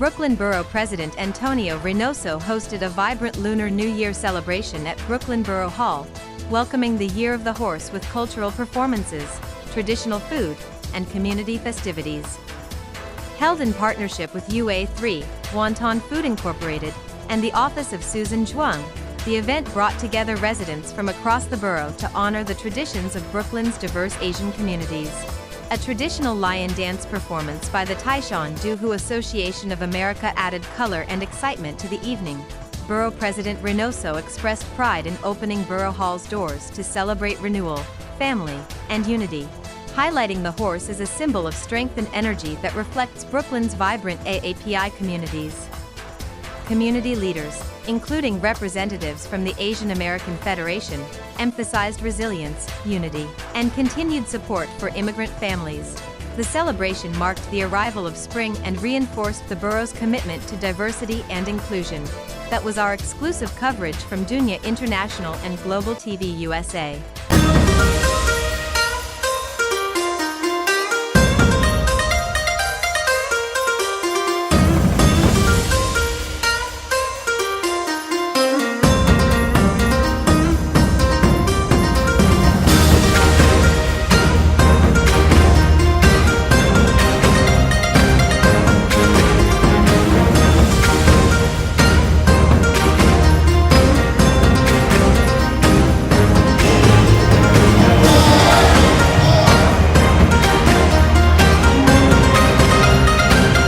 Brooklyn Borough President Antonio Reynoso hosted a vibrant Lunar New Year celebration at Brooklyn Borough Hall, welcoming the Year of the Horse with cultural performances, traditional food, and community festivities. Held in partnership with UA3, Wonton Food Incorporated, and the Office of Susan Zhuang, the event brought together residents from across the borough to honor the traditions of Brooklyn's diverse Asian communities. A traditional lion dance performance by the Taishan Duhu Association of America added color and excitement to the evening. Borough President Reynoso expressed pride in opening Borough Hall's doors to celebrate renewal, family, and unity, highlighting the horse as a symbol of strength and energy that reflects Brooklyn's vibrant AAPI communities. Community leaders, including representatives from the Asian American Federation, emphasized resilience, unity, and continued support for immigrant families. The celebration marked the arrival of spring and reinforced the borough's commitment to diversity and inclusion. That was our exclusive coverage from Dunya International and Global TV USA.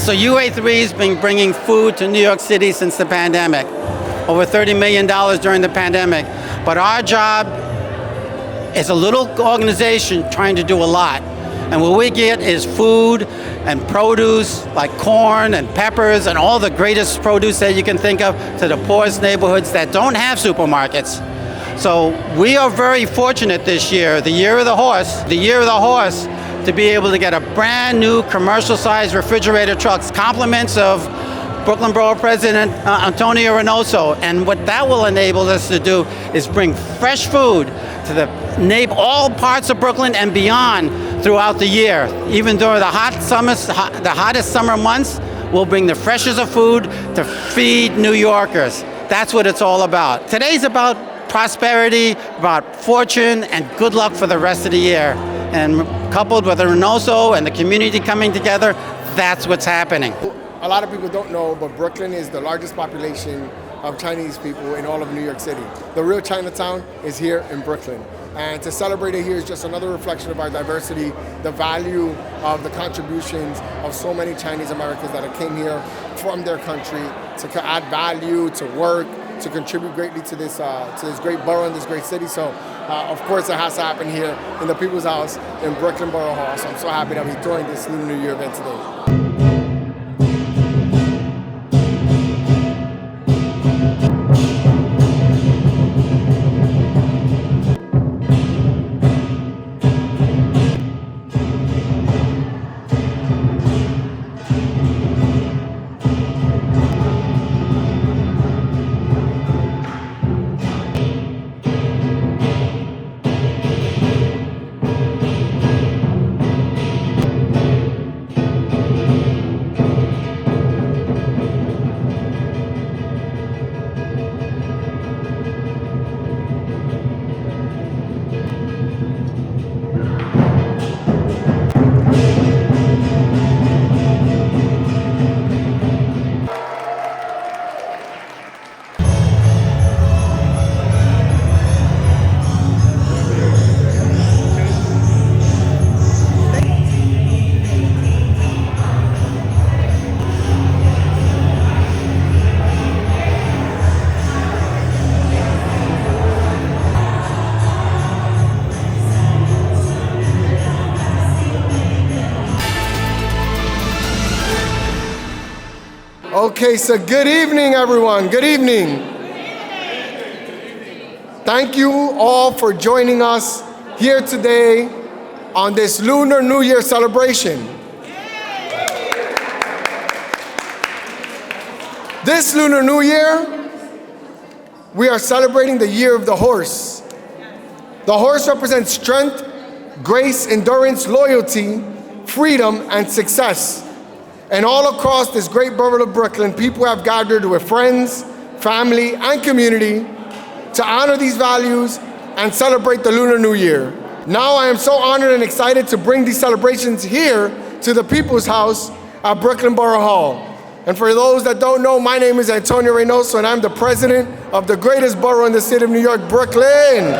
So UA3 has been bringing food to New York City since the pandemic, over $30 million during the pandemic. But our job is a little organization trying to do a lot. And what we get is food and produce like corn and peppers and all the greatest produce that you can think of to the poorest neighborhoods that don't have supermarkets. So we are very fortunate this year, the Year of the Horse, to be able to get a brand new commercial-sized refrigerator trucks, compliments of Brooklyn Borough President Antonio Reynoso. And what that will enable us to do is bring fresh food to all parts of Brooklyn and beyond throughout the year. Even during the hottest summer months, we'll bring the freshest of food to feed New Yorkers. That's what it's all about. Today's about prosperity, about fortune, and good luck for the rest of the year. And coupled with the Reynoso and the community coming together, that's what's happening. A lot of people don't know, but Brooklyn is the largest population of Chinese people in all of New York City. The real Chinatown is here in Brooklyn. And to celebrate it here is just another reflection of our diversity, the value of the contributions of so many Chinese Americans that came here from their country to add value, to work, to contribute greatly to this great borough and this great city. So, of course, it has to happen here in the People's House in Brooklyn Borough Hall. So I'm so happy that we're doing this Lunar New Year event today. Okay, so good evening, everyone. Good evening. Thank you all for joining us here today on this Lunar New Year celebration. This Lunar New Year, we are celebrating the Year of the Horse. The horse represents strength, grace, endurance, loyalty, freedom, and success. And all across this great borough of Brooklyn, people have gathered with friends, family, and community to honor these values and celebrate the Lunar New Year. Now I am so honored and excited to bring these celebrations here to the People's House at Brooklyn Borough Hall. And for those that don't know, my name is Antonio Reynoso, and I'm the president of the greatest borough in the city of New York, Brooklyn.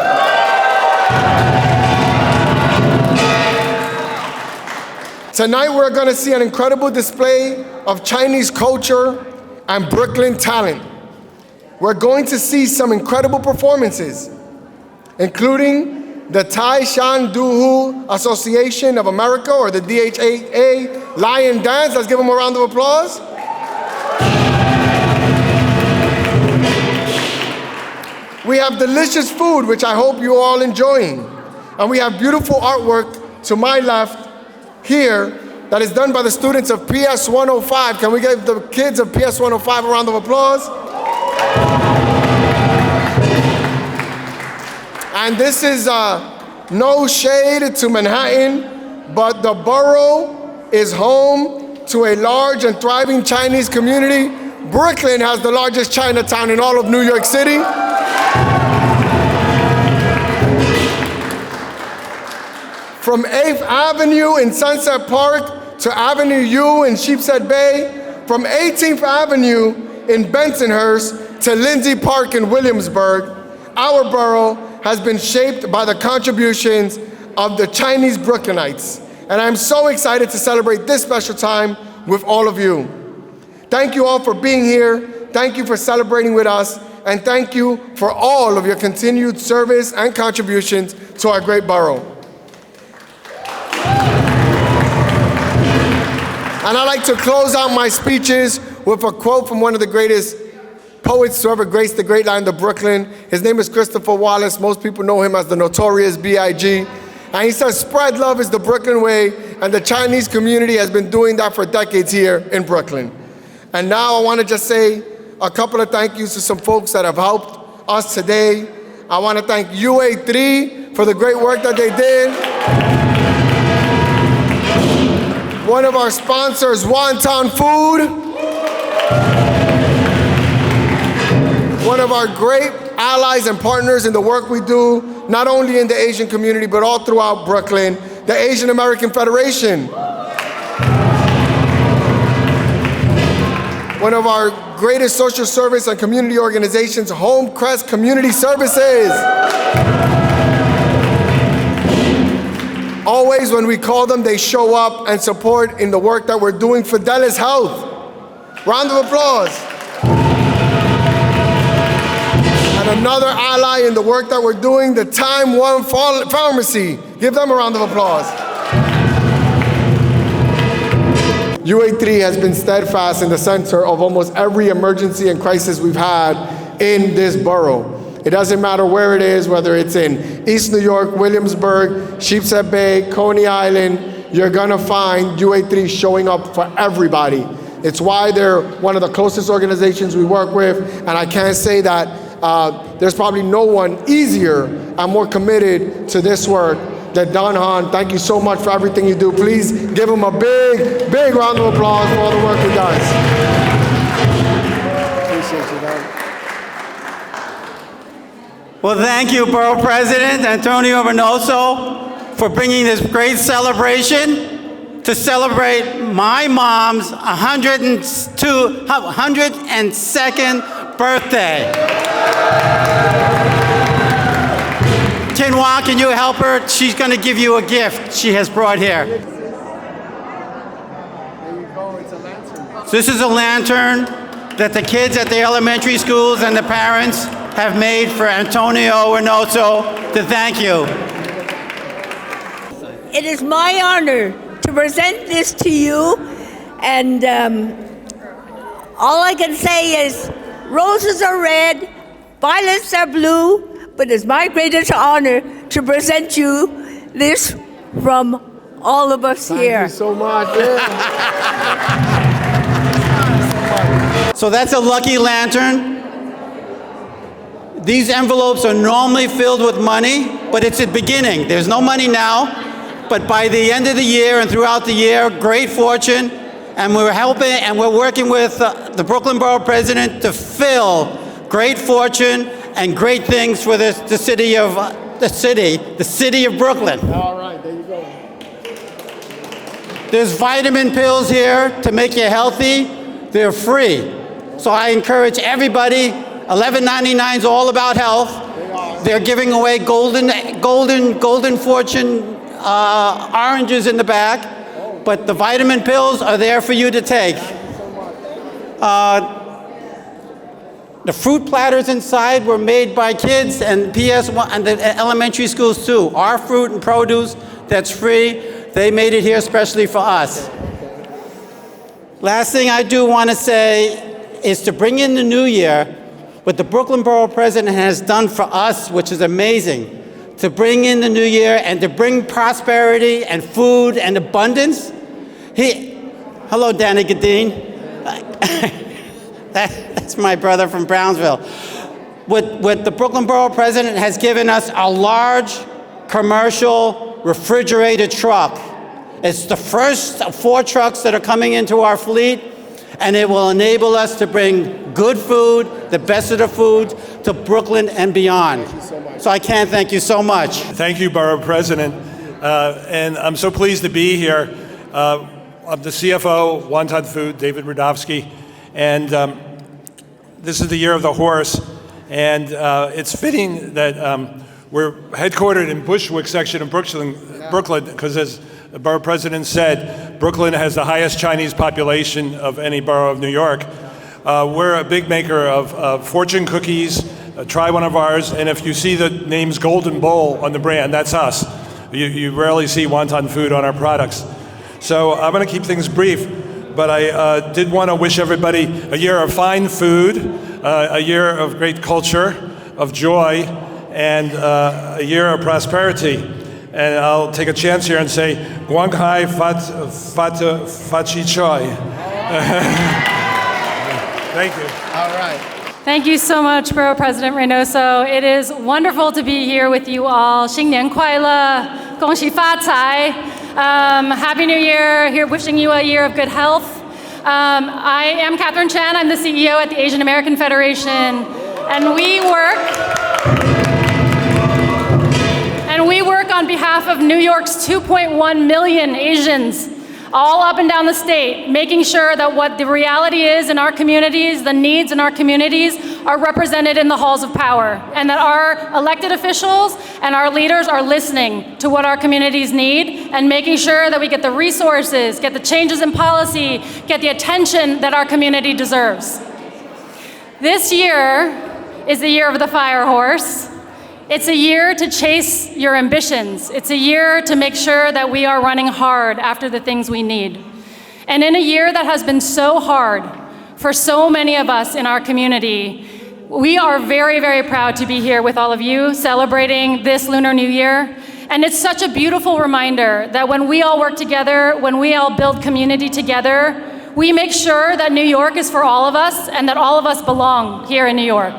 Tonight we're going to see an incredible display of Chinese culture and Brooklyn talent. We're going to see some incredible performances, including the Tai Shan Duhu Association of America, or the DHAA Lion Dance. Let's give them a round of applause. We have delicious food, which I hope you're all enjoying. And we have beautiful artwork to my left here that is done by the students of PS 105. Can we give the kids of PS 105 a round of applause? And this is no shade to Manhattan, but the borough is home to a large and thriving Chinese community. Brooklyn has the largest Chinatown in all of New York City. From 8th Avenue in Sunset Park to Avenue U in Sheepshead Bay, from 18th Avenue in Bensonhurst to Lindsay Park in Williamsburg, our borough has been shaped by the contributions of the Chinese Brooklynites. And I'm so excited to celebrate this special time with all of you. Thank you all for being here. Thank you for celebrating with us. And thank you for all of your continued service and contributions to our great borough. And I'd like to close out my speeches with a quote from one of the greatest poets to ever grace the great land of Brooklyn. His name is Christopher Wallace. Most people know him as the Notorious B.I.G. And he says, "Spread love is the Brooklyn way," and the Chinese community has been doing that for decades here in Brooklyn. And now I want to just say a couple of thank yous to some folks that have helped us today. I want to thank UA3 for the great work that they did. One of our sponsors, Wonton Food. One of our great allies and partners in the work we do, not only in the Asian community, but all throughout Brooklyn, the Asian American Federation. One of our greatest social service and community organizations, Homecrest Community Services. Always when we call them, they show up and support in the work that we're doing. Fidelis Health. Round of applause. And another ally in the work that we're doing, the Time One Pharmacy. Give them a round of applause. UA3 has been steadfast in the center of almost every emergency and crisis we've had in this borough. It doesn't matter where it is, whether it's in East New York, Williamsburg, Sheepshead Bay, Coney Island, you're gonna find UA3 showing up for everybody. It's why they're one of the closest organizations we work with, and I can't say that there's probably no one easier and more committed to this work than Don Han. Thank you so much for everything you do. Please give him a big, big round of applause for all the work he does. Appreciate you, Don. Well, thank you, Borough President Antonio Reynoso, for bringing this great celebration to celebrate my mom's 102nd birthday. Tinwa, can you help her? She's going to give you a gift she has brought here. There you go, it's a lantern. So this is a lantern that the kids at the elementary schools and the parents have made for Antonio Reynoso to thank you. It is my honor to present this to you, and all I can say is roses are red, violets are blue, but it's my greatest honor to present you this from all of us here. Thank you so much. Yeah. So that's a lucky lantern. These envelopes are normally filled with money, but it's a beginning. There's no money now, but by the end of the year and throughout the year, great fortune And we're helping, and we're working with the Brooklyn Borough President to fill great fortune and great things for the city of Brooklyn. All right, there you go. There's vitamin pills here to make you healthy. They're free. So I encourage everybody, $11.99 is all about health. They're giving away golden fortune oranges in the back, but the vitamin pills are there for you to take. The fruit platters inside were made by kids and PS1 and the elementary schools too. Our fruit and produce that's free, they made it here especially for us. Last thing I do want to say is to bring in the new year, what the Brooklyn Borough President has done for us, which is amazing, to bring in the new year and to bring prosperity and food and abundance. Hello, Danny Gadeen. That's my brother from Brownsville. What the Brooklyn Borough President has given us a large commercial refrigerated truck. It's the first of 4 trucks that are coming into our fleet, and it will enable us to bring good food, the best of the food, to Brooklyn and beyond. Thank you so much. So I can't thank you so much. Thank you, Borough President. And I'm so pleased to be here. I'm the CFO, Wonton Food, David Rudovsky. And this is the year of the horse. And it's fitting that we're headquartered in Bushwick section of Brooklyn, because as the Borough President said, Brooklyn has the highest Chinese population of any borough of New York. We're a big maker of fortune cookies. Try one of ours, and if you see the names Golden Bowl on the brand, that's us. You rarely see Wonton Food on our products. So I'm going to keep things brief, but I did want to wish everybody a year of fine food, a year of great culture, of joy, and a year of prosperity. And I'll take a chance here and say, Guang Hai Fat Chi Choi. Thank you. All right. Thank you so much, Borough President Reynoso. It is wonderful to be here with you all. 新年快乐，恭喜发财. Happy New Year. Here wishing you a year of good health. I am Catherine Chan. I'm the CEO at the Asian American Federation. And we work on behalf of New York's 2.1 million Asians, all up and down the state, making sure that what the reality is in our communities, the needs in our communities, are represented in the halls of power, and that our elected officials and our leaders are listening to what our communities need and making sure that we get the resources, get the changes in policy, get the attention that our community deserves. This year is the year of the fire horse. It's a year to chase your ambitions. It's a year to make sure that we are running hard after the things we need. And in a year that has been so hard for so many of us in our community, we are very, very proud to be here with all of you celebrating this Lunar New Year. And it's such a beautiful reminder that when we all work together, when we all build community together, we make sure that New York is for all of us and that all of us belong here in New York.